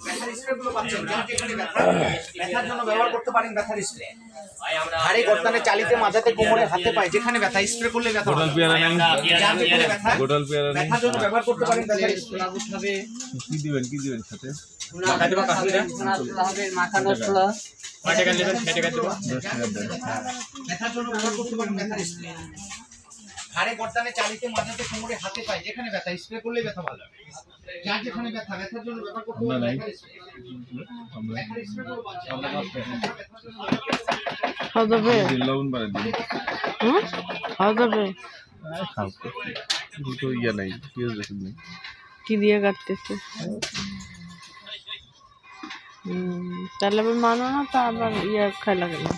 ব্যথার স্প্রেগুলো পাচ্ছেন, ব্যথার জন্য ব্যবহার করতে পারেন ব্যথার স্প্রে। হাড়ে গর্দানে চালিতে মাথাতে কোমরে হাতে পায়ে যেখানে ব্যথা স্প্রে করলে ব্যথা ভালো হবে। ব্যথার জন্য ব্যবহার করতে পারেন ব্যথার স্প্রে। কি দিবেন সাথে? ব্যথার জন্য ব্যবহার করতে পারেন ব্যথার স্প্রে। হাড়ে গর্দানে চালিতে মাথাতে কোমরে হাতে পায়ে যেখানে ব্যথা স্প্রে করলে ব্যথা ভালো হবে। যার যেখানে ব্যথা, ব্যথার জন্য ব্যবহার করতে পারেন ব্যথার স্প্রে। ব্যথার স্প্রে গুলো বাঁচে। হবে লবণ বাড়া দিন। হবে খাও তো ইয়া নাই, পেঁয়াজ রসুন নেই। কি দিয়ে কাটতেছে? তাহলে আবার মানো না, তা আবার ইয়া খাই লাগে না।